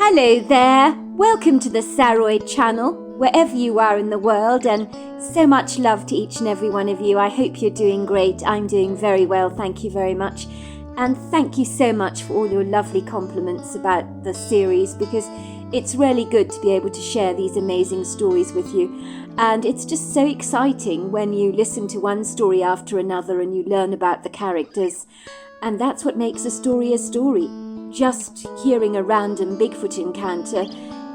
Hello there, welcome to the Saroy channel, wherever you are in the world, and so much love to each and every one of you. I hope you're doing great. I'm doing very well, thank you very much. And thank you so much for all your lovely compliments about the series, because it's really good to be able to share these amazing stories with you. And it's just so exciting when you listen to one story after another and you learn about the characters. And that's what makes a story a story. Just hearing a random Bigfoot encounter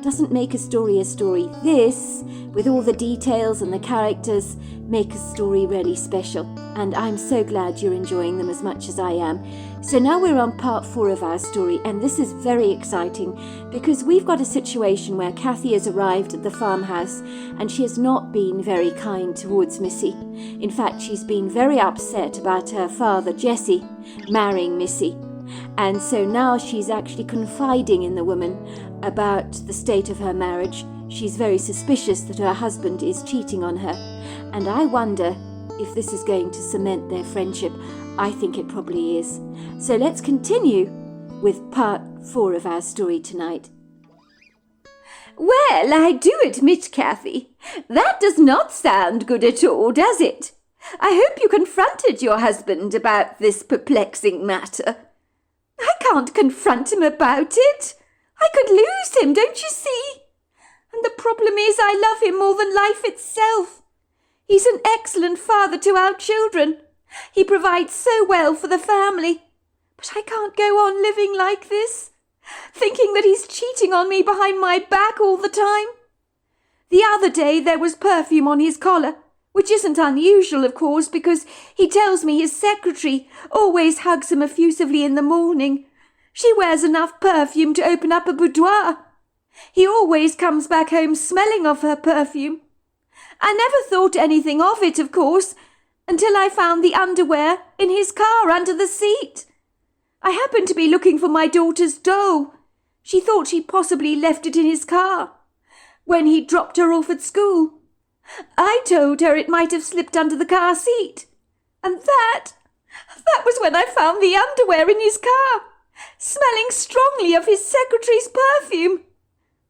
doesn't make a story a story. This, with all the details and the characters, make a story really special. And I'm so glad you're enjoying them as much as I am. So now we're on part 4 of our story, and this is very exciting because we've got a situation where Kathy has arrived at the farmhouse and she has not been very kind towards Missy. In fact, she's been very upset about her father, Jesse, marrying Missy. And so now she's actually confiding in the woman about the state of her marriage. She's very suspicious that her husband is cheating on her. And I wonder if this is going to cement their friendship. I think it probably is. So let's continue with part 4 of our story tonight. Well, I do admit, Kathy, that does not sound good at all, does it? I hope you confronted your husband about this perplexing matter. I can't confront him about it. I could lose him, don't you see? And the problem is I love him more than life itself. He's an excellent father to our children. He provides so well for the family. But I can't go on living like this, thinking that he's cheating on me behind my back all the time. The other day there was perfume on his collar, which isn't unusual, of course, because he tells me his secretary always hugs him effusively in the morning. She wears enough perfume to open up a boudoir. He always comes back home smelling of her perfume. I never thought anything of it, of course, until I found the underwear in his car under the seat. I happened to be looking for my daughter's doll. She thought she possibly left it in his car when he dropped her off at school. I told her it might have slipped under the car seat. And that was when I found the underwear in his car, smelling strongly of his secretary's perfume.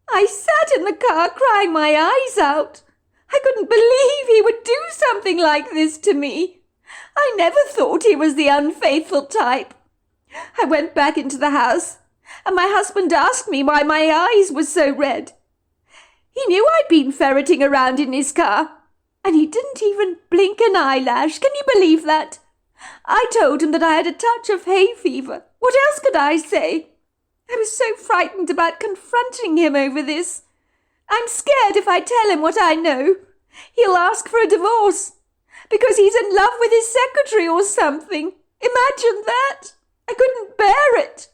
I sat in the car crying my eyes out. I couldn't believe he would do something like this to me. I never thought he was the unfaithful type. I went back into the house, and my husband asked me why my eyes were so red. He knew I'd been ferreting around in his car, and he didn't even blink an eyelash. Can you believe that? I told him that I had a touch of hay fever. What else could I say? I was so frightened about confronting him over this. I'm scared if I tell him what I know, he'll ask for a divorce, because he's in love with his secretary or something. Imagine that! I couldn't bear it.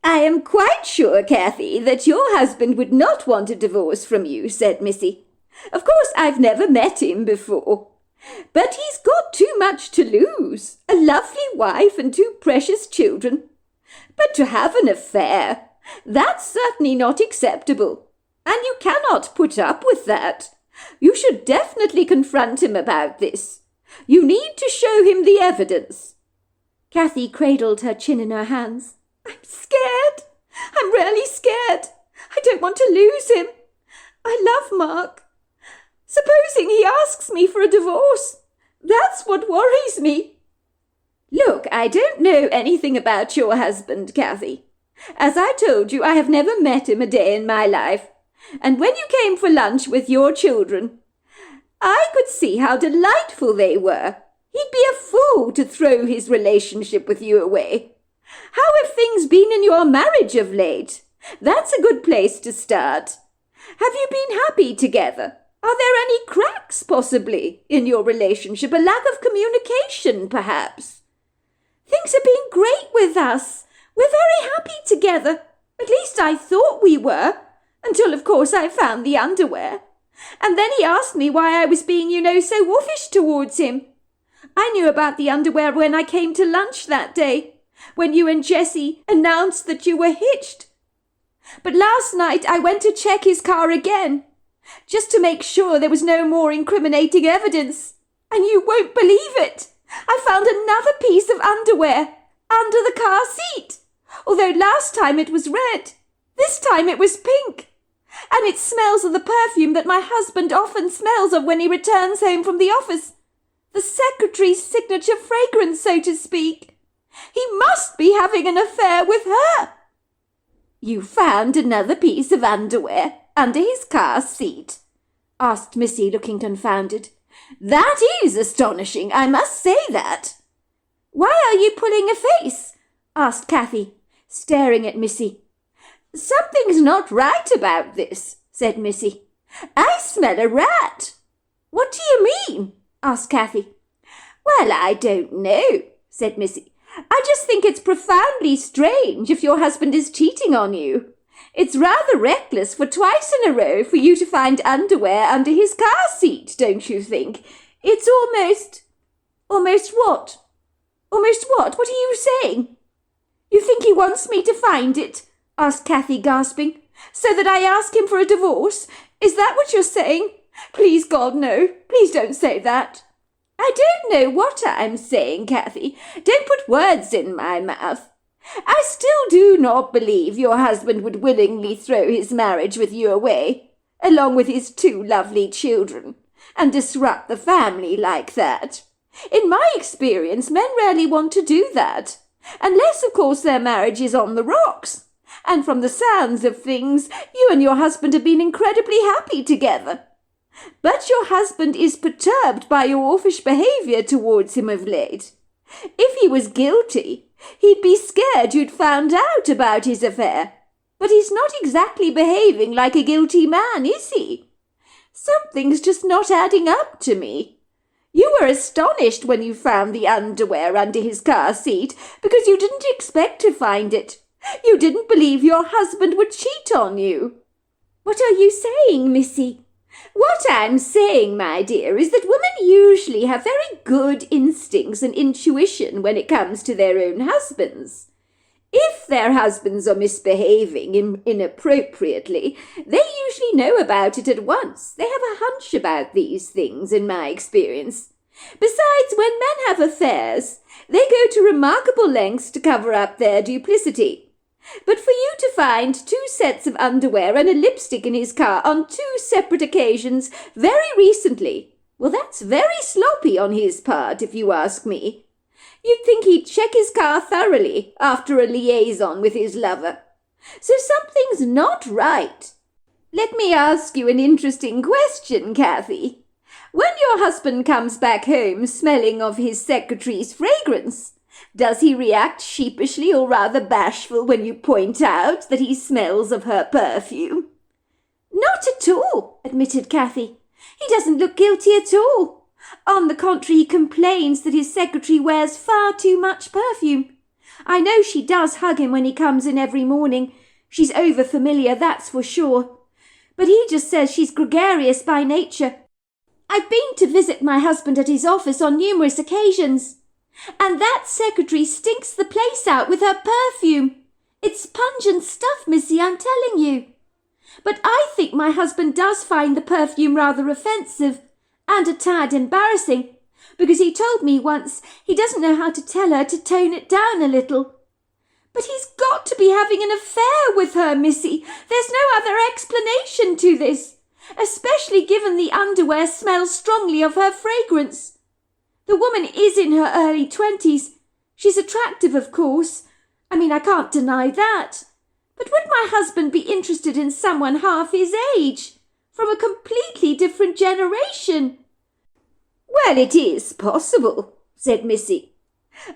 I am quite sure, Kathy, that your husband would not want a divorce from you, said Missy. Of course, I've never met him before. But he's got too much to lose, a lovely wife and 2 precious children. But to have an affair, that's certainly not acceptable. And you cannot put up with that. You should definitely confront him about this. You need to show him the evidence. Kathy cradled her chin in her hands. I'm scared. I'm really scared. I don't want to lose him. I love Mark. Supposing he asks me for a divorce, that's what worries me. Look, I don't know anything about your husband, Kathy. As I told you, I have never met him a day in my life. And when you came for lunch with your children, I could see how delightful they were. He'd be a fool to throw his relationship with you away. How have things been in your marriage of late? That's a good place to start. Have you been happy together? Are there any cracks, possibly, in your relationship? A lack of communication, perhaps? Things have been great with us. We're very happy together. At least I thought we were, until, of course, I found the underwear. And then he asked me why I was being, so wolfish towards him. I knew about the underwear when I came to lunch that day, when you and Jessie announced that you were hitched. But last night I went to check his car again, just to make sure there was no more incriminating evidence. And you won't believe it. I found another piece of underwear under the car seat, although last time it was red. This time it was pink. And it smells of the perfume that my husband often smells of when he returns home from the office. The secretary's signature fragrance, so to speak. He must be having an affair with her. You found another piece of underwear under his car seat? Asked Missy, looking confounded. That is astonishing, I must say that. Why are you pulling a face? Asked Cathy, staring at Missy. Something's not right about this, said Missy. I smell a rat. What do you mean? Asked Cathy. Well, I don't know, said Missy. I just think it's profoundly strange if your husband is cheating on you. It's rather reckless for twice in a row for you to find underwear under his car seat, don't you think? It's almost... Almost what? Almost what? What are you saying? You think he wants me to find it? Asked Cathy, gasping. So that I ask him for a divorce? Is that what you're saying? Please, God, no. Please don't say that. I don't know what I'm saying, Cathy. Don't put words in my mouth. I still do not believe your husband would willingly throw his marriage with you away, along with his 2 lovely children, and disrupt the family like that. In my experience, men rarely want to do that, unless, of course, their marriage is on the rocks. And from the sounds of things, you and your husband have been incredibly happy together. But your husband is perturbed by your offish behaviour towards him of late. If he was guilty, he'd be scared you'd found out about his affair. But he's not exactly behaving like a guilty man, is he? Something's just not adding up to me. You were astonished when you found the underwear under his car seat because you didn't expect to find it. You didn't believe your husband would cheat on you. What are you saying, Missy? What I'm saying, my dear, is that women usually have very good instincts and intuition when it comes to their own husbands. If their husbands are misbehaving inappropriately, they usually know about it at once. They have a hunch about these things, in my experience. Besides, when men have affairs, they go to remarkable lengths to cover up their duplicity. But for you to find 2 sets of underwear and a lipstick in his car on 2 separate occasions very recently, well, that's very sloppy on his part, if you ask me. You'd think he'd check his car thoroughly after a liaison with his lover. So something's not right. Let me ask you an interesting question, Cathy. When your husband comes back home smelling of his secretary's fragrance, does he react sheepishly or rather bashful when you point out that he smells of her perfume? Not at all, admitted Cathy. He doesn't look guilty at all. On the contrary, he complains that his secretary wears far too much perfume. I know she does hug him when he comes in every morning. She's over-familiar, that's for sure. But he just says she's gregarious by nature. I've been to visit my husband at his office on numerous occasions. And that secretary stinks the place out with her perfume. It's pungent stuff, Missy, I'm telling you. But I think my husband does find the perfume rather offensive and a tad embarrassing, because he told me once he doesn't know how to tell her to tone it down a little. But he's got to be having an affair with her, Missy. There's no other explanation to this, especially given the underwear smells strongly of her fragrance. The woman is in her early 20s. She's attractive, of course. I can't deny that. But would my husband be interested in someone half his age, from a completely different generation? Well, it is possible, said Missy.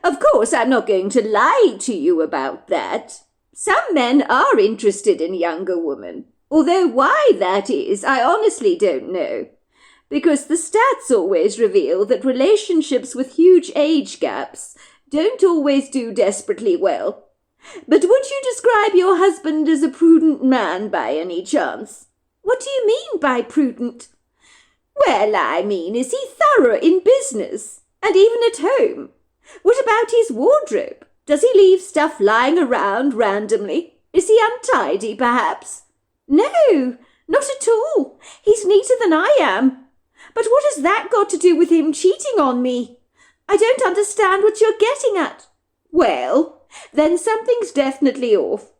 Of course, I'm not going to lie to you about that. Some men are interested in younger women, although why that is, I honestly don't know. Because the stats always reveal that relationships with huge age gaps don't always do desperately well. But would you describe your husband as a prudent man by any chance? What do you mean by prudent? Well, is he thorough in business, and even at home? What about his wardrobe? Does he leave stuff lying around randomly? Is he untidy, perhaps? No, not at all. He's neater than I am. But what has that got to do with him cheating on me? I don't understand what you're getting at. Well, then something's definitely off.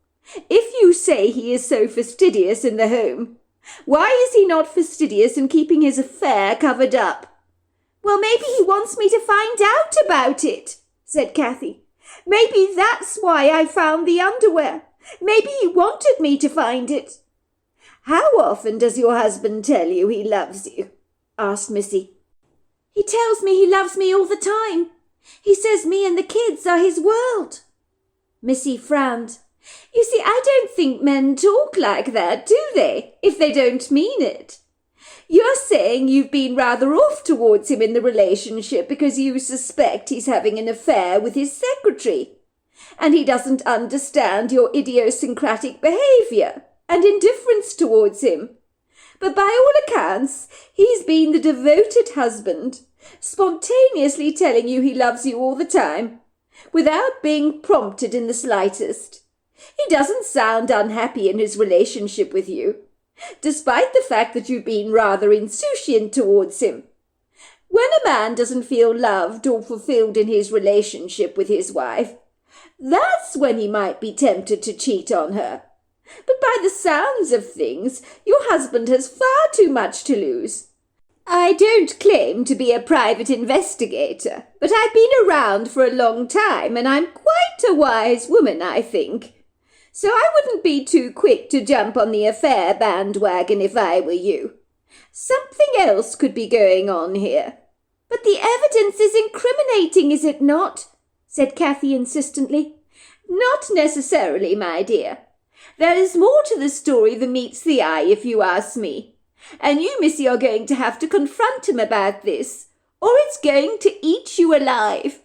If you say he is so fastidious in the home, why is he not fastidious in keeping his affair covered up?" "Well, maybe he wants me to find out about it," said Kathy. "Maybe that's why I found the underwear. Maybe he wanted me to find it." "How often does your husband tell you he loves you?" asked Missy. "He tells me he loves me all the time. He says me and the kids are his world." Missy frowned. "You see, I don't think men talk like that, do they, if they don't mean it? You're saying you've been rather off towards him in the relationship because you suspect he's having an affair with his secretary, and he doesn't understand your idiosyncratic behaviour and indifference towards him. But by all accounts, he's been the devoted husband, spontaneously telling you he loves you all the time, without being prompted in the slightest. He doesn't sound unhappy in his relationship with you, despite the fact that you've been rather insouciant towards him. When a man doesn't feel loved or fulfilled in his relationship with his wife, that's when he might be tempted to cheat on her. But by the sounds of things, your husband has far too much to lose. I don't claim to be a private investigator, but I've been around for a long time, and I'm quite a wise woman, I think. So I wouldn't be too quick to jump on the affair bandwagon if I were you. Something else could be going on here." "But the evidence is incriminating, is it not?" said Kathy insistently. "Not necessarily, my dear. There is more to the story than meets the eye, if you ask me. And you, Missy, are going to have to confront him about this, or it's going to eat you alive."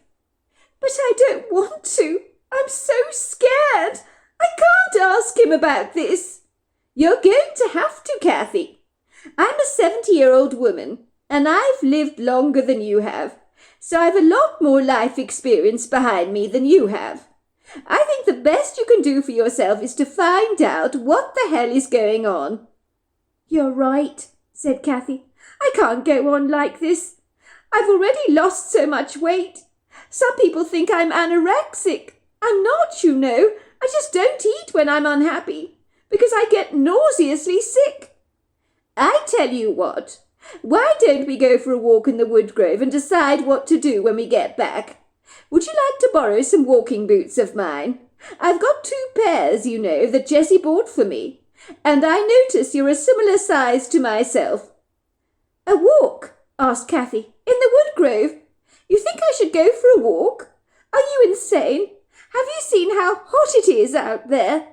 "But I don't want to. I'm so scared. I can't ask him about this." "You're going to have to, Kathy. I'm a 70-year-old woman, and I've lived longer than you have, so I've a lot more life experience behind me than you have. I think the best you can do for yourself is to find out what the hell is going on." "You're right," said Kathy. "I can't go on like this. I've already lost so much weight. Some people think I'm anorexic. I'm not, you know. I just don't eat when I'm unhappy, because I get nauseously sick. I tell you what, why don't we go for a walk in the woodgrove and decide what to do when we get back? Would you like to borrow some walking boots of mine? I've got 2 pairs, you know, that Jessie bought for me, and I notice you're a similar size to myself." "A walk?" asked Kathy. "In the woodgrove? You think I should go for a walk? Are you insane? Have you seen how hot it is out there?"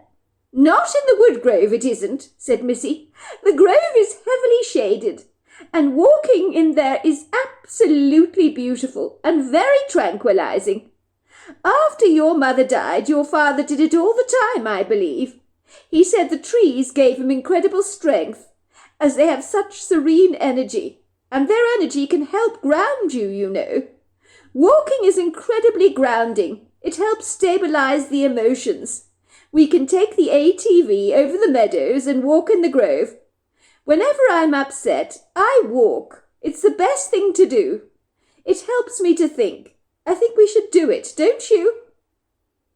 "Not in the woodgrove, it isn't," said Missy. "The grove is heavily shaded, and walking in there is absolutely beautiful and very tranquilizing. After your mother died, your father did it all the time, I believe. He said the trees gave him incredible strength, as they have such serene energy, and their energy can help ground you, you know. Walking is incredibly grounding. It helps stabilize the emotions. We can take the ATV over the meadows and walk in the grove. Whenever I'm upset, I walk. It's the best thing to do. It helps me to think. I think we should do it, don't you?"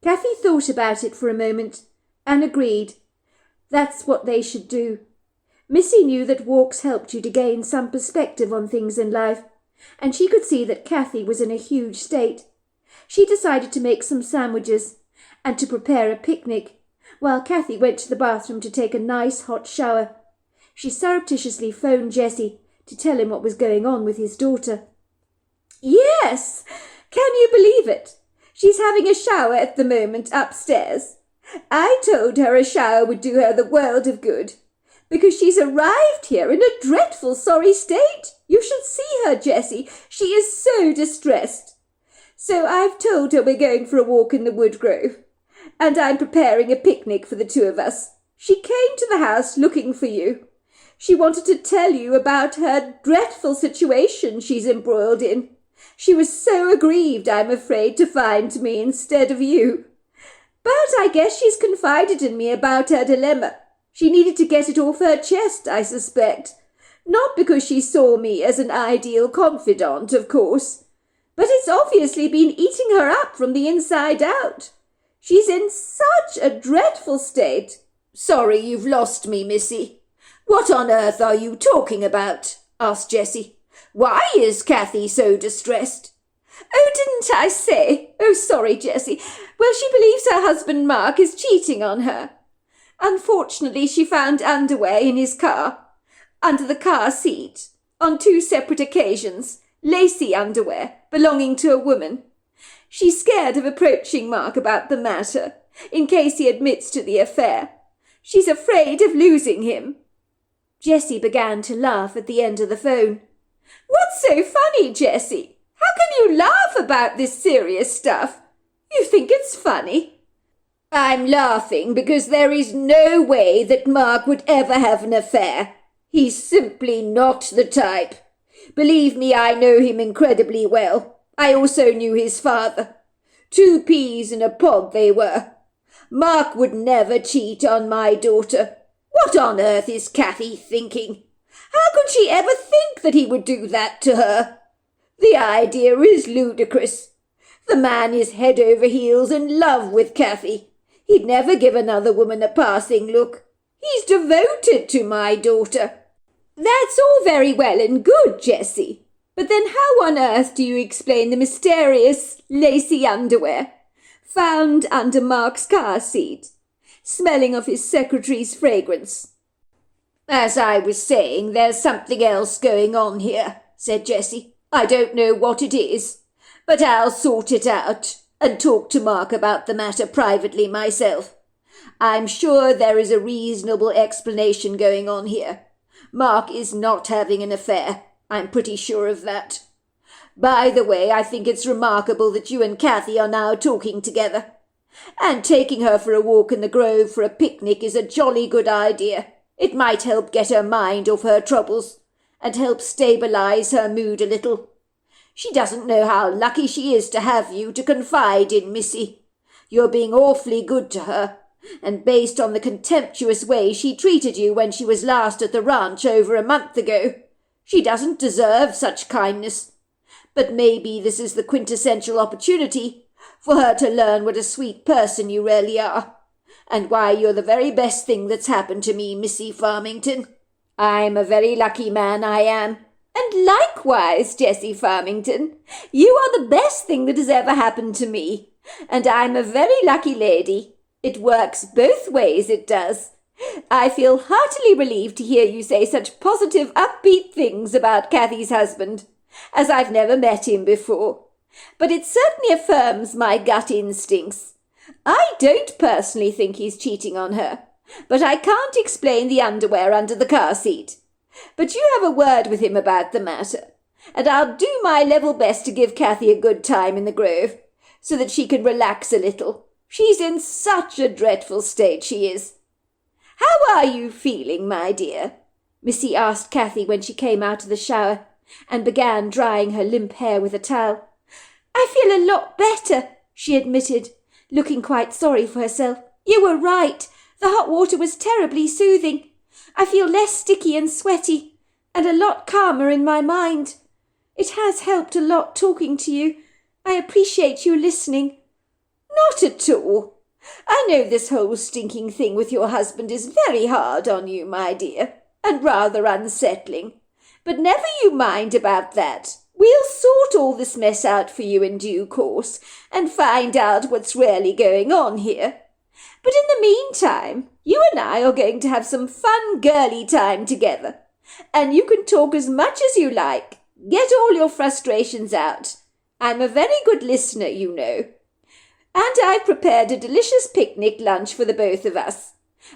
Kathy thought about it for a moment and agreed. That's what they should do. Missy knew that walks helped you to gain some perspective on things in life, and she could see that Kathy was in a huge state. She decided to make some sandwiches and to prepare a picnic, while Kathy went to the bathroom to take a nice hot shower. She surreptitiously phoned Jessie to tell him what was going on with his daughter. "Yes! Can you believe it? She's having a shower at the moment upstairs. I told her a shower would do her the world of good, because she's arrived here in a dreadful sorry state. You should see her, Jessie. She is so distressed. So I've told her we're going for a walk in the woodgrove, and I'm preparing a picnic for the 2 of us. She came to the house looking for you. She wanted to tell you about her dreadful situation she's embroiled in. She was so aggrieved, I'm afraid, to find me instead of you. But I guess she's confided in me about her dilemma. She needed to get it off her chest, I suspect. Not because she saw me as an ideal confidant, of course, but it's obviously been eating her up from the inside out. She's in such a dreadful state. Sorry you've lost me, Missy. What on earth are you talking about? Asked Jessie. Why is Kathy so distressed? Oh, didn't I say? Oh, sorry, Jessie. Well, she believes her husband Mark is cheating on her. Unfortunately, she found underwear in his car, under the car seat, on 2 separate occasions, lacy underwear belonging to a woman. She's scared of approaching Mark about the matter, in case he admits to the affair. She's afraid of losing him. Jessie began to laugh at the end of the phone. What's so funny, Jessie? How can you laugh about this serious stuff? You think it's funny? I'm laughing because there is no way that Mark would ever have an affair. He's simply not the type. Believe me, I know him incredibly well. I also knew his father. 2 peas in a pod they were. Mark would never cheat on my daughter. What on earth is Kathy thinking? How could she ever think that he would do that to her? The idea is ludicrous. The man is head over heels in love with Kathy. He'd never give another woman a passing look. He's devoted to my daughter. That's all very well and good, Jessie. But then how on earth do you explain the mysterious lacy underwear found under Mark's car seat, smelling of his secretary's fragrance? As I was saying, there's something else going on here, said Jessie. I don't know what it is, but I'll sort it out and talk to Mark about the matter privately myself. I'm sure there is a reasonable explanation going on here. Mark is not having an affair. I'm pretty sure of that. By the way, I think it's remarkable that you and Kathy are now talking together. And taking her for a walk in the grove for a picnic is a jolly good idea. It might help get her mind off her troubles and help stabilise her mood a little. She doesn't know how lucky she is to have you to confide in, Missy. You're being awfully good to her, and based on the contemptuous way she treated you when she was last at the ranch over a month ago, she doesn't deserve such kindness. But maybe this is the quintessential opportunity for her to learn what a sweet person you really are, and why you're the very best thing that's happened to me, Missy Farmington. I'm a very lucky man, I am. And likewise, Jessie Farmington, you are the best thing that has ever happened to me, and I'm a very lucky lady. It works both ways, it does. I feel heartily relieved to hear you say such positive, upbeat things about Kathy's husband, as I've never met him before. But it certainly affirms my gut instincts. I don't personally think he's cheating on her, but I can't explain the underwear under the car seat. But you have a word with him about the matter, and I'll do my level best to give Kathy a good time in the grove, so that she can relax a little. She's in such a dreadful state, she is. How are you feeling, my dear? Missy asked Kathy when she came out of the shower and began drying her limp hair with a towel. I feel a lot better, she admitted, looking quite sorry for herself. You were right. The hot water was terribly soothing. I feel less sticky and sweaty, and a lot calmer in my mind. It has helped a lot talking to you. I appreciate you listening. Not at all. I know this whole stinking thing with your husband is very hard on you, my dear, and rather unsettling. But never you mind about that. We'll sort all this mess out for you in due course, and find out what's really going on here. But in the meantime, you and I are going to have some fun girly time together, and you can talk as much as you like. Get all your frustrations out. I'm a very good listener, you know. And I've prepared a delicious picnic lunch for the both of us.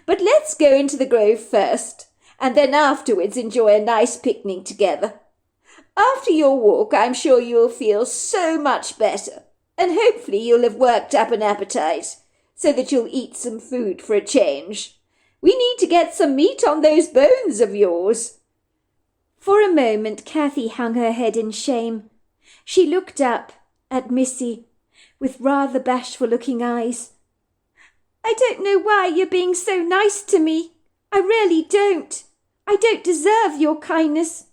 But let's go into the grove first, and then afterwards enjoy a nice picnic together. After your walk, I'm sure you'll feel so much better, and hopefully you'll have worked up an appetite, so that you'll eat some food for a change. We need to get some meat on those bones of yours. For a moment, Kathy hung her head in shame. She looked up at Missy with rather bashful-looking eyes. I don't know why you're being so nice to me. I really don't. I don't deserve your kindness.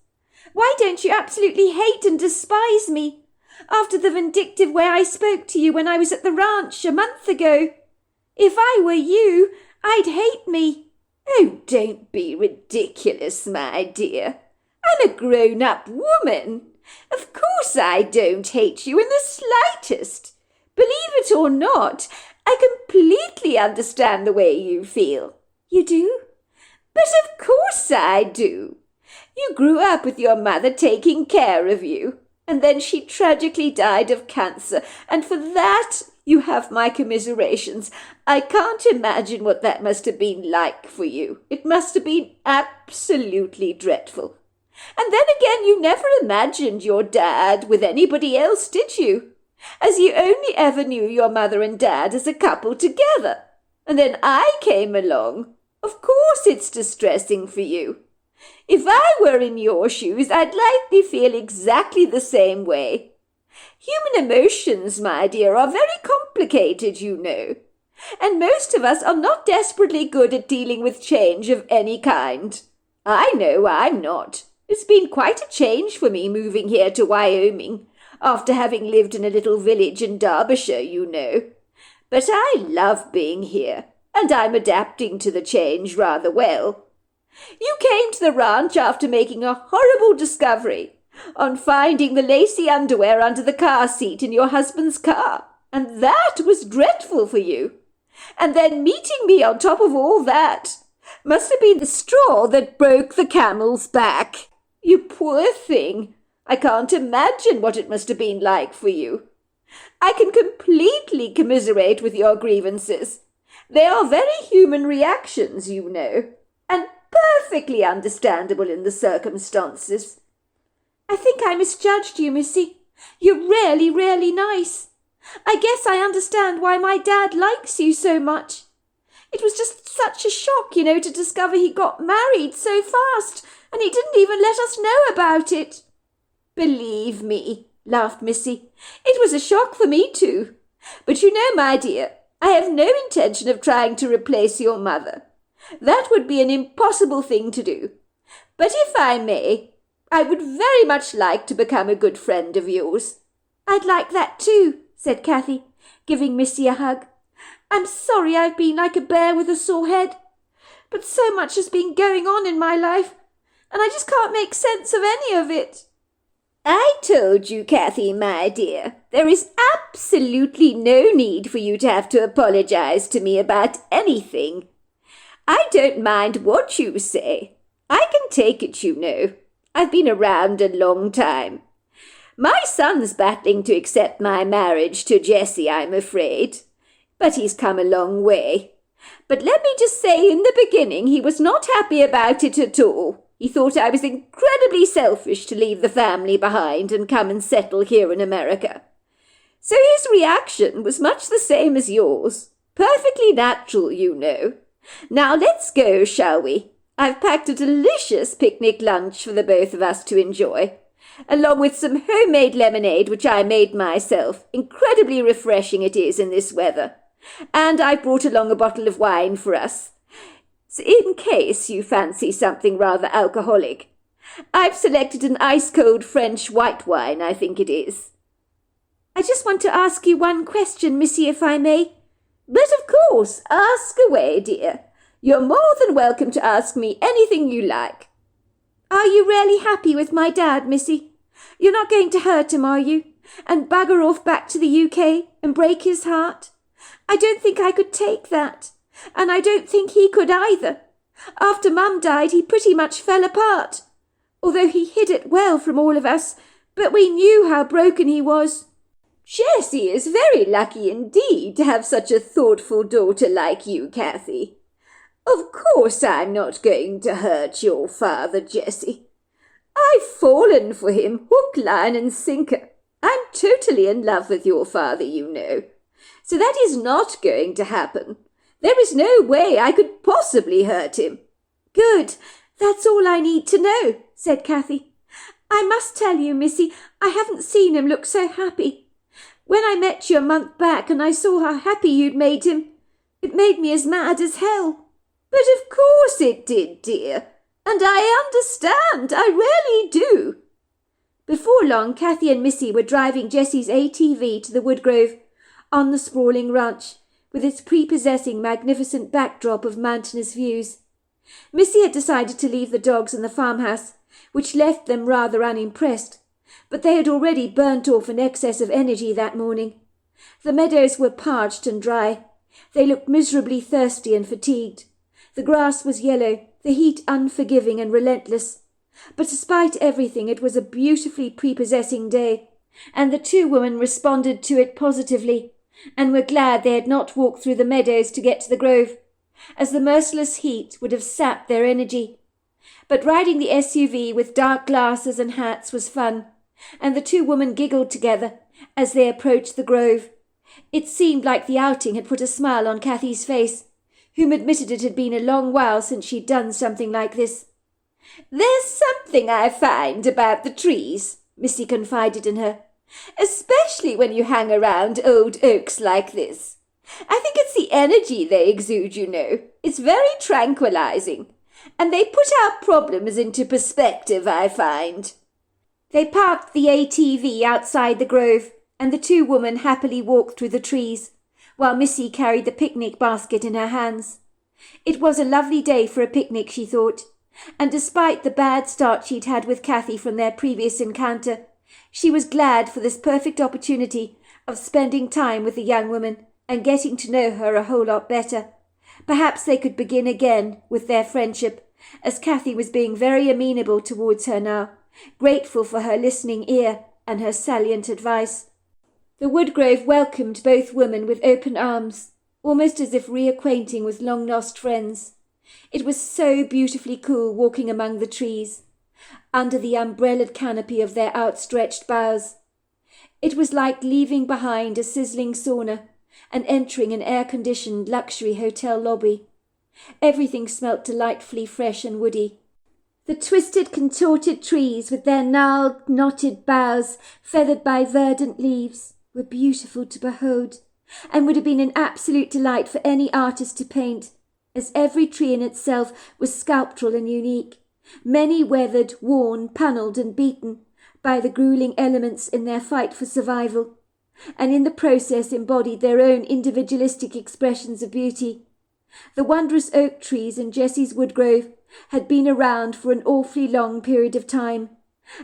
Why don't you absolutely hate and despise me, after the vindictive way I spoke to you when I was at the ranch a month ago? If I were you, I'd hate me." "Oh, don't be ridiculous, my dear. I'm a grown-up woman. Of course I don't hate you in the slightest. Believe it or not, I completely understand the way you feel." "You do?" "But of course I do. You grew up with your mother taking care of you, and then she tragically died of cancer, and for that you have my commiserations. I can't imagine what that must have been like for you. It must have been absolutely dreadful. And then again, you never imagined your dad with anybody else, did you? As you only ever knew your mother and dad as a couple together. And then I came along. Of course it's distressing for you. If I were in your shoes, I'd likely feel exactly the same way. Human emotions, my dear, are very complicated, you know. And most of us are not desperately good at dealing with change of any kind. I know I'm not. It's been quite a change for me moving here to Wyoming, after having lived in a little village in Derbyshire, you know. But I love being here, and I'm adapting to the change rather well. You came to the ranch after making a horrible discovery on finding the lacy underwear under the car seat in your husband's car, and that was dreadful for you. And then meeting me on top of all that must have been the straw that broke the camel's back. You poor thing. I can't imagine what it must have been like for you. I can completely commiserate with your grievances. They are very human reactions, you know, and perfectly understandable in the circumstances." "I think I misjudged you, Missy. You're really, really nice. I guess I understand why my dad likes you so much. It was just such a shock, you know, to discover he got married so fast, and he didn't even let us know about it." "Believe me," laughed Missy, "it was a shock for me too. But you know, my dear, I have no intention of trying to replace your mother. That would be an impossible thing to do. But if I may, I would very much like to become a good friend of yours." "I'd like that too," said Kathy, giving Missy a hug. "I'm sorry I've been like a bear with a sore head. But so much has been going on in my life, and I just can't make sense of any of it." "I told you, Kathy, my dear, there is absolutely no need for you to have to apologize to me about anything. I don't mind what you say. I can take it, you know. I've been around a long time. My son's battling to accept my marriage to Jessie, I'm afraid. But he's come a long way. But let me just say in the beginning he was not happy about it at all. He thought I was incredibly selfish to leave the family behind and come and settle here in America. So his reaction was much the same as yours. Perfectly natural, you know. Now let's go, shall we? I've packed a delicious picnic lunch for the both of us to enjoy, along with some homemade lemonade which I made myself. Incredibly refreshing it is in this weather. And I've brought along a bottle of wine for us, so in case you fancy something rather alcoholic. I've selected an ice-cold French white wine, I think it is." "I just want to ask you one question, Missy, if I may." "But of course, ask away, dear. You're more than welcome to ask me anything you like." "Are you really happy with my dad, Missy? You're not going to hurt him, are you? And bugger off back to the UK and break his heart? I don't think I could take that. And I don't think he could either. After Mum died, he pretty much fell apart. Although he hid it well from all of us, but we knew how broken he was." "Jessie is very lucky indeed to have such a thoughtful daughter like you, Kathy. Of course I'm not going to hurt your father, Jessie. I've fallen for him hook, line and sinker. I'm totally in love with your father, you know. So that is not going to happen. There is no way I could possibly hurt him." "Good. That's all I need to know," said Kathy. "I must tell you, Missy, I haven't seen him look so happy. When I met you a month back and I saw how happy you'd made him, it made me as mad as hell." "But of course it did, dear. And I understand. I really do." Before long, Kathy and Missy were driving Jessie's ATV to the wood grove on the sprawling ranch, with its prepossessing magnificent backdrop of mountainous views. Missy had decided to leave the dogs in the farmhouse, which left them rather unimpressed, but they had already burnt off an excess of energy that morning. The meadows were parched and dry. They looked miserably thirsty and fatigued. The grass was yellow, the heat unforgiving and relentless. But despite everything, it was a beautifully prepossessing day, and the two women responded to it positively, and were glad they had not walked through the meadows to get to the grove, as the merciless heat would have sapped their energy. But riding the SUV with dark glasses and hats was fun, and the two women giggled together as they approached the grove. It seemed like the outing had put a smile on Cathy's face, whom admitted it had been a long while since she'd done something like this. "There's something I find about the trees," Missy confided in her, "especially when you hang around old oaks like this. I think it's the energy they exude, you know. It's very tranquilizing, and they put our problems into perspective, I find." They parked the ATV outside the grove, and the two women happily walked through the trees, while Missy carried the picnic basket in her hands. It was a lovely day for a picnic, she thought, and despite the bad start she'd had with Cathy from their previous encounter, she was glad for this perfect opportunity of spending time with the young woman and getting to know her a whole lot better. Perhaps they could begin again with their friendship, as Cathy was being very amenable towards her now, grateful for her listening ear and her salient advice. The Woodgrove welcomed both women with open arms, almost as if reacquainting with long-lost friends. It was so beautifully cool walking among the trees, under the umbrellaed canopy of their outstretched boughs. It was like leaving behind a sizzling sauna and entering an air-conditioned luxury hotel lobby. Everything smelt delightfully fresh and woody. The twisted, contorted trees, with their gnarled, knotted boughs feathered by verdant leaves, were beautiful to behold, and would have been an absolute delight for any artist to paint, as every tree in itself was sculptural and unique, many weathered, worn, panelled and beaten by the grueling elements in their fight for survival, and in the process embodied their own individualistic expressions of beauty. The wondrous oak trees in Jessie's Woodgrove had been around for an awfully long period of time,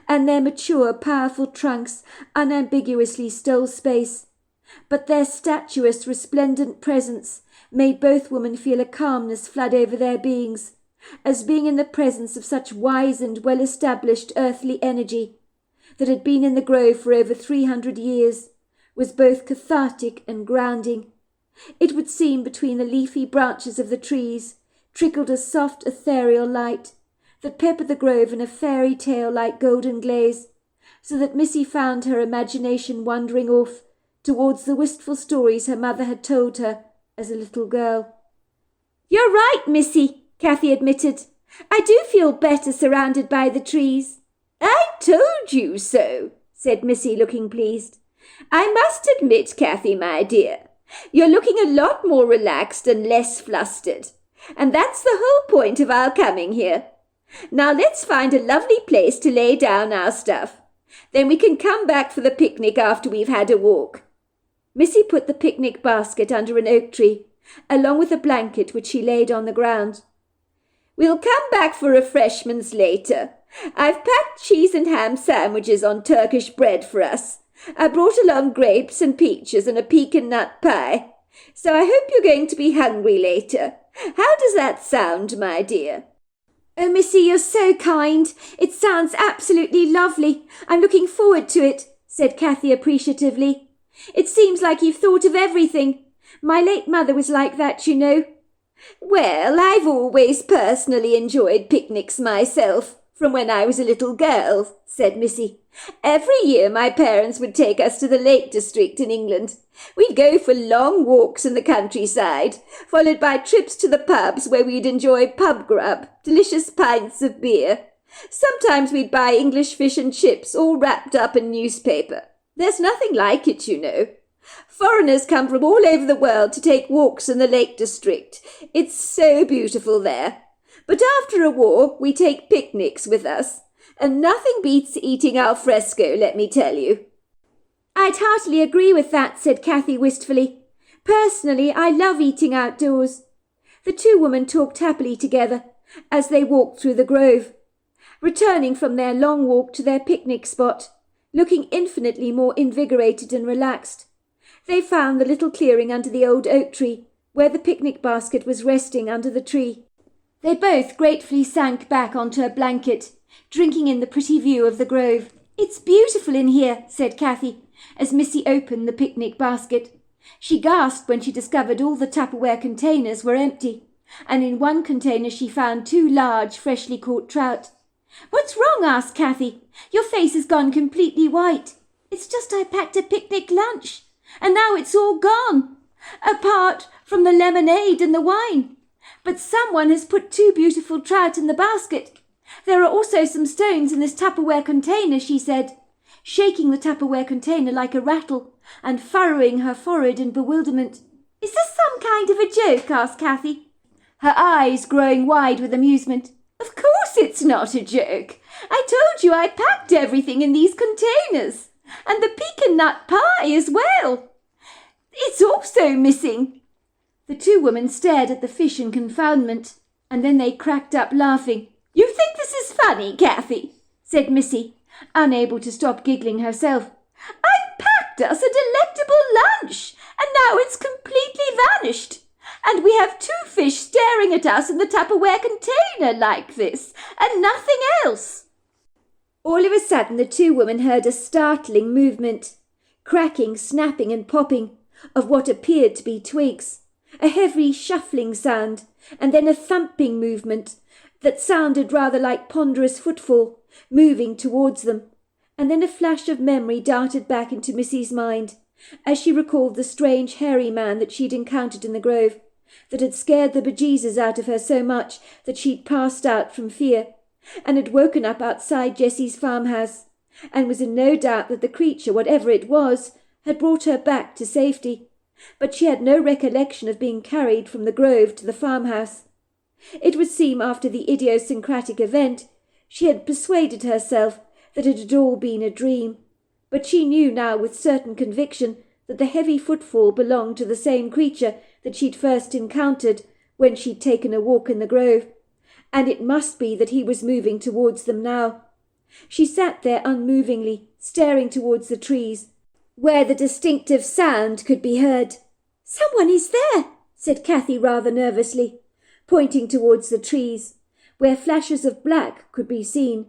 and their mature, powerful trunks unambiguously stole space, but their statuous, resplendent presence made both women feel a calmness flood over their beings, as being in the presence of such wise and well-established earthly energy that had been in the grove for over 300 years was both cathartic and grounding. It would seem between the leafy branches of the trees trickled a soft ethereal light that peppered the grove in a fairy tale like golden glaze, so that Missy found her imagination wandering off towards the wistful stories her mother had told her as a little girl. "You're right, Missy," Cathy admitted. "I do feel better surrounded by the trees." "I told you so," said Missy, looking pleased. "I must admit, Cathy, my dear, you're looking a lot more relaxed and less flustered, and that's the whole point of our coming here. Now let's find a lovely place to lay down our stuff. Then we can come back for the picnic after we've had a walk." Missy put the picnic basket under an oak tree, along with a blanket which she laid on the ground. "We'll come back for refreshments later. I've packed cheese and ham sandwiches on Turkish bread for us. I brought along grapes and peaches and a pecan nut pie. So I hope you're going to be hungry later. How does that sound, my dear?" "Oh, Missy, you're so kind. It sounds absolutely lovely. I'm looking forward to it," said Cathy appreciatively. "It seems like you've thought of everything. My late mother was like that, you know." "Well, I've always personally enjoyed picnics myself, from when I was a little girl," said Missy. "Every year my parents would take us to the Lake District in England. We'd go for long walks in the countryside, followed by trips to the pubs where we'd enjoy pub grub, delicious pints of beer. Sometimes we'd buy English fish and chips all wrapped up in newspaper. There's nothing like it, you know. Foreigners come from all over the world to take walks in the Lake District. It's so beautiful there. But after a walk, we take picnics with us, and nothing beats eating al fresco, let me tell you." "I'd heartily agree with that," said Cathy wistfully. Personally, I love eating outdoors. The two women talked happily together as they walked through the grove, returning from their long walk to their picnic spot, looking infinitely more invigorated and relaxed. They found the little clearing under the old oak tree, where the picnic basket was resting under the tree. They both gratefully sank back onto a blanket, drinking in the pretty view of the grove. "It's beautiful in here," said Kathy, as Missy opened the picnic basket. She gasped when she discovered all the Tupperware containers were empty, and in one container she found 2 large, freshly caught trout. "What's wrong?" asked Kathy. "Your face has gone completely white." "It's just I packed a picnic lunch, and now it's all gone, apart from the lemonade and the wine. But someone has put 2 beautiful trout in the basket. There are also some stones in this Tupperware container," she said, shaking the Tupperware container like a rattle and furrowing her forehead in bewilderment. "Is this some kind of a joke?" asked Kathy, her eyes growing wide with amusement. "Of course it's not a joke. I told you I packed everything in these containers, and the pecan nut pie as well. It's also missing." The two women stared at the fish in confoundment, and then they cracked up laughing. "You think this is funny, Kathy?" said Missy, unable to stop giggling herself. "I packed us a delectable lunch, and now it's completely vanished. And we have 2 fish staring at us in the Tupperware container like this, and nothing else." All of a sudden the two women heard a startling movement, cracking, snapping and popping of what appeared to be twigs, a heavy shuffling sound, and then a thumping movement that sounded rather like ponderous footfall moving towards them. And then a flash of memory darted back into Missy's mind as she recalled the strange hairy man that she'd encountered in the grove, that had scared the bejesus out of her so much that she'd passed out from fear, and had woken up outside Jessie's farmhouse, and was in no doubt that the creature, whatever it was, had brought her back to safety. But she had no recollection of being carried from the grove to the farmhouse. It would seem after the idiosyncratic event she had persuaded herself that it had all been a dream, but she knew now with certain conviction that the heavy footfall belonged to the same creature that she'd first encountered when she'd taken a walk in the grove, and it must be that he was moving towards them now. She sat there unmovingly, staring towards the trees, where the distinctive sound could be heard. "Someone is there," said Kathy rather nervously, pointing towards the trees, where flashes of black could be seen.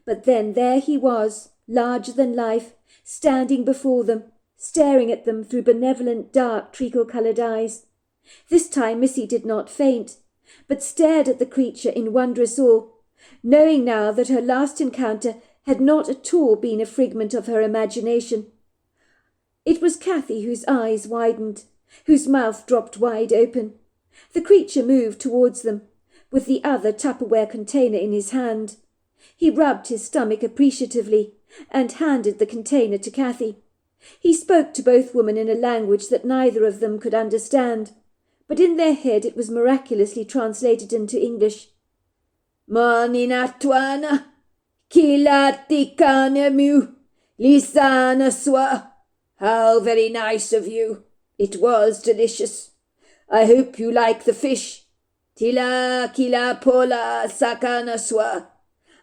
But then there he was, larger than life, standing before them, staring at them through benevolent, dark, treacle-coloured eyes. This time Missy did not faint, but stared at the creature in wondrous awe, knowing now that her last encounter had not at all been a figment of her imagination. It was Kathy whose eyes widened, whose mouth dropped wide open. The creature moved towards them, with the other Tupperware container in his hand. He rubbed his stomach appreciatively and handed the container to Kathy. He spoke to both women in a language that neither of them could understand, but in their head it was miraculously translated into English. "Maninatwana, kilatikanemu, lisana swa." "How very nice of you. It was delicious. I hope you like the fish. Tila kila pola sakana swa.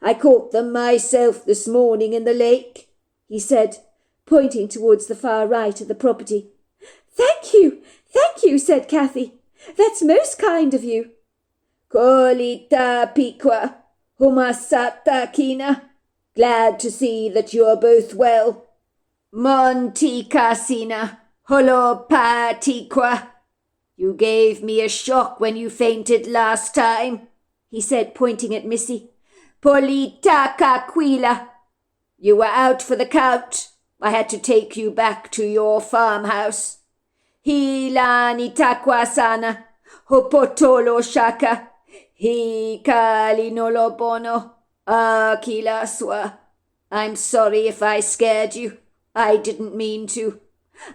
I caught them myself this morning in the lake," he said, pointing towards the far right of the property. Thank you, said Kathy. "That's most kind of you." "Kolita piqua, humasata kina. Glad to see that you're both well. Monti casina, holo patiqua. You gave me a shock when you fainted last time," he said, pointing at Missy. "Polita caquila. You were out for the count. I had to take you back to your farmhouse. Hilani taquasana, hopotolo shaka, hi kalinolobono, akilaswa. I'm sorry if I scared you. I didn't mean to.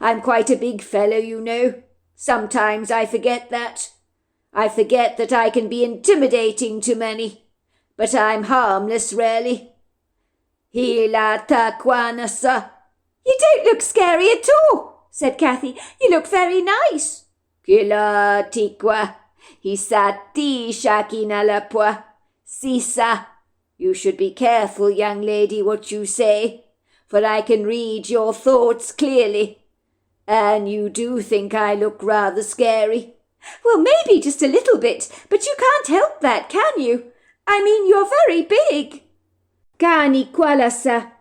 I'm quite a big fellow, you know. Sometimes I forget that. I forget that I can be intimidating to many. But I'm harmless, really. Hila taquanasa." "You don't look scary at all," said Kathy. "You look very nice." Kila tikwa, hisati shakinalapwa, sisa. You should be careful, young lady, what you say, for I can read your thoughts clearly. And you do think I look rather scary. Well, maybe just a little bit, but you can't help that, can you? I mean, you're very big. Kani kwalasa.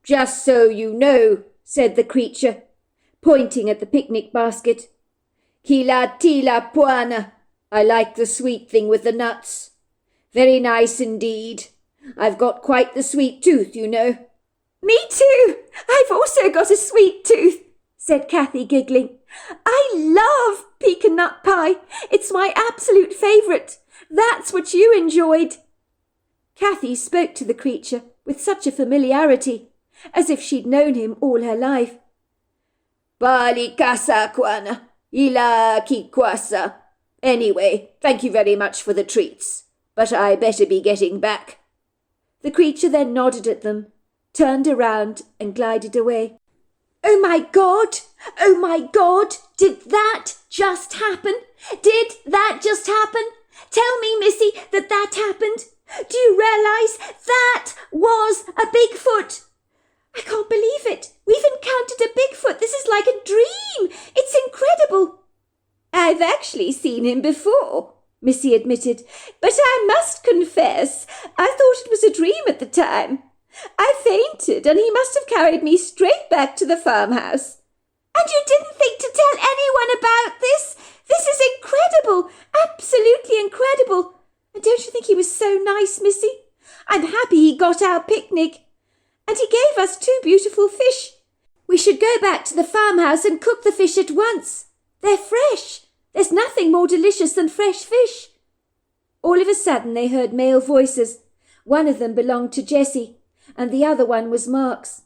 Just so you know, said the creature, pointing at the picnic basket. Kila tila puana. I like the sweet thing with the nuts. Very nice indeed. I've got quite the sweet tooth, you know. Me too. I've also got a sweet tooth, said Kathy, giggling. I love pecan nut pie. It's my absolute favourite. That's what you enjoyed. Kathy spoke to the creature with such a familiarity, as if she'd known him all her life. Bali kasa kwana, ila kikwasa. Anyway, thank you very much for the treats, but I better be getting back. The creature then nodded at them, turned around and glided away. Oh my God! Oh my God! Did that just happen? Did that just happen? Tell me, Missy, that happened. Do you realise that was a Bigfoot? I can't believe it. We've encountered a Bigfoot. This is like a dream. It's incredible. I've actually seen him before, Missy admitted, but I must confess I thought it was a dream at the time. I fainted and he must have carried me straight back to the farmhouse. And you didn't think to tell anyone about this? This is incredible, absolutely incredible. And don't you think he was so nice, Missy? I'm happy he got our picnic. And he gave us 2 beautiful fish. We should go back to the farmhouse and cook the fish at once. They're fresh. There's nothing more delicious than fresh fish. All of a sudden they heard male voices. One of them belonged to Jessie, and the other one was Mark's.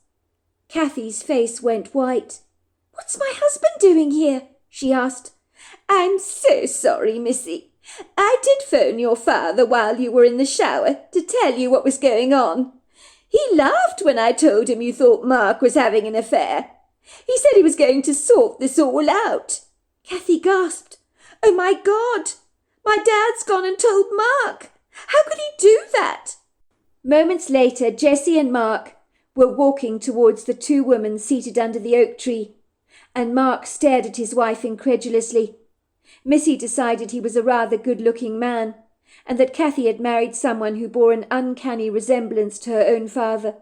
Kathy's face went white. "What's my husband doing here?" she asked. "I'm so sorry, Missy. I did phone your father while you were in the shower to tell you what was going on. He laughed when I told him you thought Mark was having an affair. He said he was going to sort this all out." Kathy gasped. "Oh, my God! My dad's gone and told Mark. How could he do that?" Moments later, Jessie and Mark were walking towards the 2 women seated under the oak tree, and Mark stared at his wife incredulously. Missy decided he was a rather good-looking man, and that Kathy had married someone who bore an uncanny resemblance to her own father.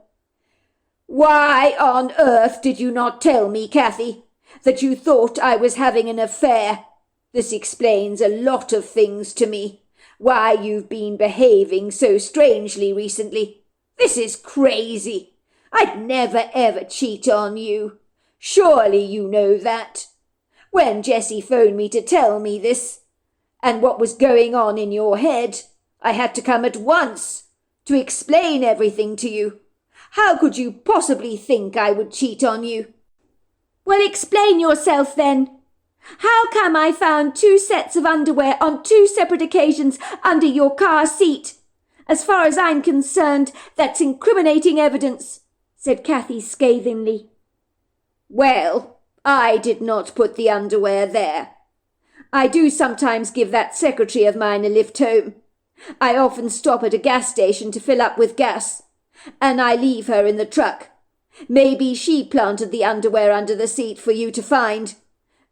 "Why on earth did you not tell me, Kathy, that you thought I was having an affair? This explains a lot of things to me. Why you've been behaving so strangely recently. This is crazy. I'd never ever cheat on you. Surely you know that. When Jessie phoned me to tell me this, and what was going on in your head, I had to come at once to explain everything to you. How could you possibly think I would cheat on you?" "Well, explain yourself then. How come I found 2 sets of underwear on 2 separate occasions under your car seat? As far as I'm concerned, that's incriminating evidence," said Kathy scathingly. "Well, I did not put the underwear there. I do sometimes give that secretary of mine a lift home. I often stop at a gas station to fill up with gas, and I leave her in the truck. Maybe she planted the underwear under the seat for you to find.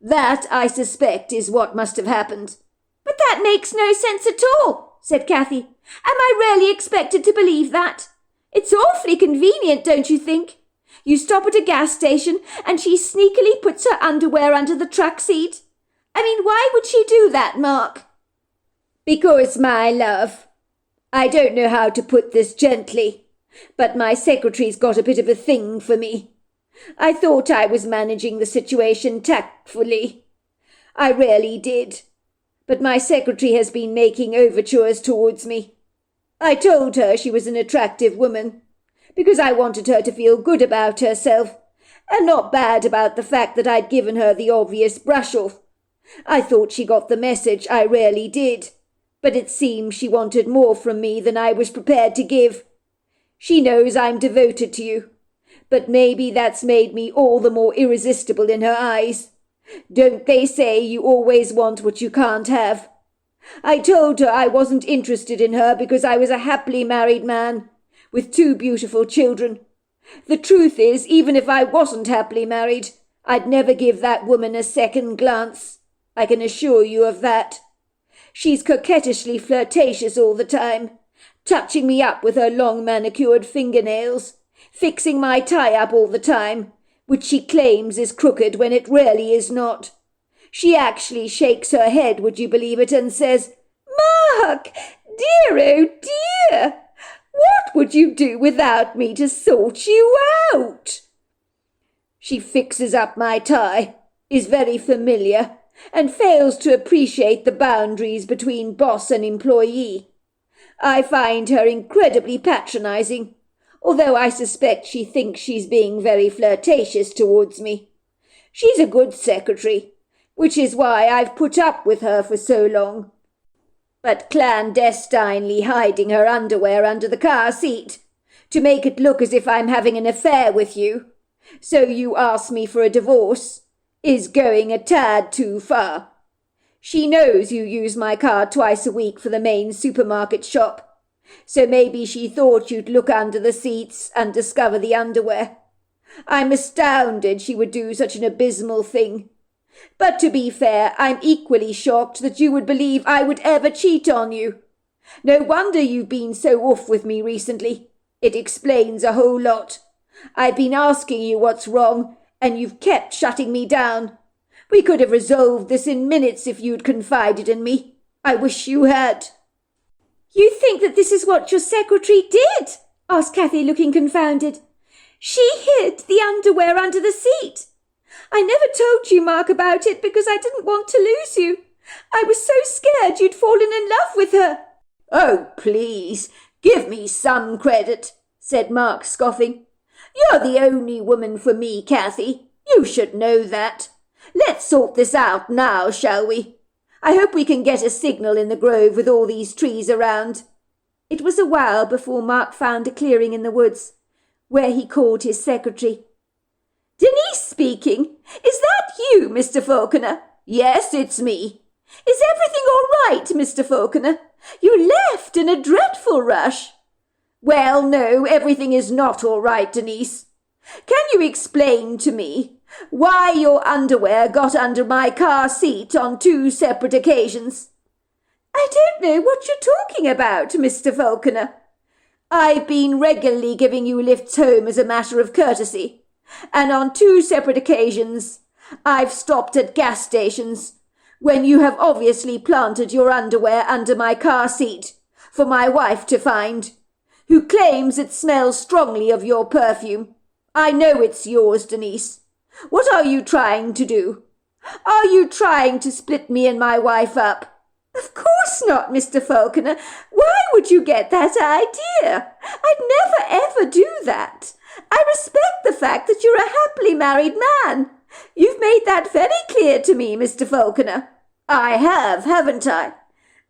That, I suspect, is what must have happened." "But that makes no sense at all," said Kathy. "Am I really expected to believe that? It's awfully convenient, don't you think? You stop at a gas station and she sneakily puts her underwear under the truck seat. I mean, why would she do that, Mark?" "Because, my love, I don't know how to put this gently, but my secretary's got a bit of a thing for me. I thought I was managing the situation tactfully. I really did. But my secretary has been making overtures towards me. I told her she was an attractive woman, because I wanted her to feel good about herself, and not bad about the fact that I'd given her the obvious brush-off. I thought she got the message, I really did. But it seems she wanted more from me than I was prepared to give. She knows I'm devoted to you, But maybe that's made me all the more irresistible in her eyes. Don't they say you always want what you can't have? I told her I wasn't interested in her because I was a happily married man, with 2 beautiful children. The truth is, even if I wasn't happily married, I'd never give that woman a second glance. I can assure you of that. She's coquettishly flirtatious all the time, touching me up with her long manicured fingernails, fixing my tie up all the time, which she claims is crooked when it really is not. She actually shakes her head, would you believe it, and says, "Mark, dear, oh dear, what would you do without me to sort you out?" She fixes up my tie, is very familiar, and fails to appreciate the boundaries between boss and employee. I find her incredibly patronizing, although I suspect she thinks she's being very flirtatious towards me. She's a good secretary, which is why I've put up with her for so long. But clandestinely hiding her underwear under the car seat, to make it look as if I'm having an affair with you, so you ask me for a divorce, is going a tad too far. She knows you use my car twice a week for the main supermarket shop, so maybe she thought you'd look under the seats and discover the underwear. I'm astounded she would do such an abysmal thing. But to be fair, I'm equally shocked that you would believe I would ever cheat on you. No wonder you've been so off with me recently. It explains a whole lot. I've been asking you what's wrong, and you've kept shutting me down. We could have resolved this in minutes if you'd confided in me. I wish you had. "You think that this is what your secretary did?" asked Kathy, looking confounded. "She hid the underwear under the seat. I never told you, Mark, about it because I didn't want to lose you. I was so scared you'd fallen in love with her." "Oh, please, give me some credit," said Mark, scoffing. "You're the only woman for me, Kathy. You should know that. Let's sort this out now, shall we? I hope we can get a signal in the grove with all these trees around." It was a while before Mark found a clearing in the woods, where he called his secretary. "Denise speaking. Is that you, Mr. Falconer?" "Yes, it's me." "Is everything all right, Mr. Falconer? You left in a dreadful rush." "Well, no, everything is not all right, Denise. Can you explain to me why your underwear got under my car seat on 2 separate occasions?" "I don't know what you're talking about, Mr. Falconer." "I've been regularly giving you lifts home as a matter of courtesy, and on 2 separate occasions I've stopped at gas stations when you have obviously planted your underwear under my car seat for my wife to find, who claims it smells strongly of your perfume. I know it's yours, Denise. What are you trying to do? Are you trying to split me and my wife up?" "Of course not, Mr. Falconer. Why would you get that idea? I'd never ever do that. I respect the fact that you're a happily married man. You've made that very clear to me, Mr. Falconer." "I have, haven't I?"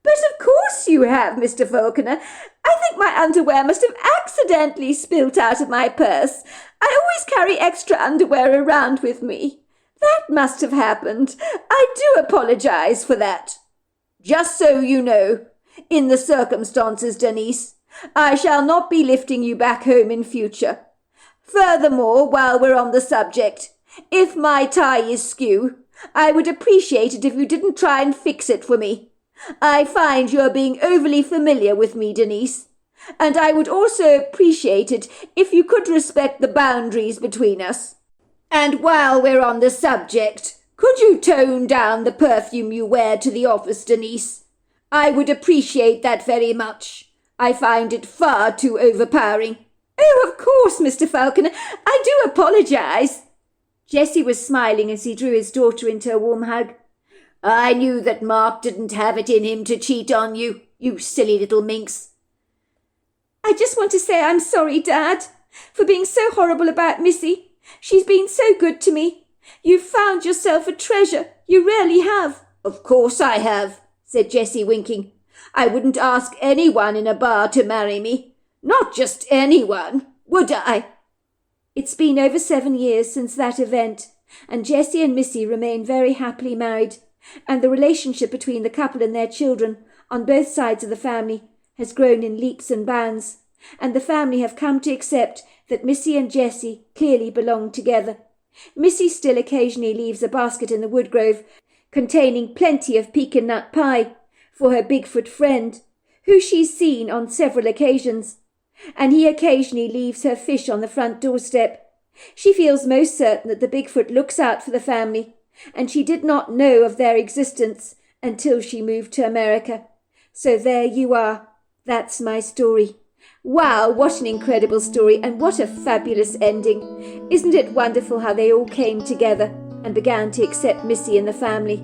"But of course you have, Mr. Falconer. I think my underwear must have accidentally spilt out of my purse. I always carry extra underwear around with me. That must have happened. I do apologize for that." "Just so you know, in the circumstances, Denise, I shall not be lifting you back home in future. Furthermore, while we're on the subject, if my tie is skew, I would appreciate it if you didn't try and fix it for me. I find you're being overly familiar with me, Denise, and I would also appreciate it if you could respect the boundaries between us. And while we're on the subject, could you tone down the perfume you wear to the office, Denise? I would appreciate that very much. I find it far too overpowering." "Oh, of course, Mr. Falconer. I do apologize." Jessie was smiling as he drew his daughter into a warm hug. "I knew that Mark didn't have it in him to cheat on you, you silly little minx." "I just want to say I'm sorry, Dad, for being so horrible about Missy. She's been so good to me. You've found yourself a treasure. You really have." "Of course I have," said Jessie, winking. "I wouldn't ask anyone in a bar to marry me. Not just anyone, would I?" It's been over 7 years since that event, and Jessie and Missy remain very happily married, and the relationship between the couple and their children on both sides of the family has grown in leaps and bounds, and the family have come to accept that Missy and Jessie clearly belong together. Missy still occasionally leaves a basket in the woodgrove containing plenty of pecan nut pie for her Bigfoot friend, who she's seen on several occasions, and he occasionally leaves her fish on the front doorstep. She feels most certain that the Bigfoot looks out for the family, and she did not know of their existence until she moved to America. So there you are. That's my story. Wow, what an incredible story, and what a fabulous ending. Isn't it wonderful how they all came together and began to accept Missy and the family,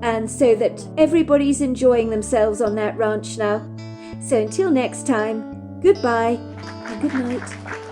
and so that everybody's enjoying themselves on that ranch now. So until next time, goodbye and good night.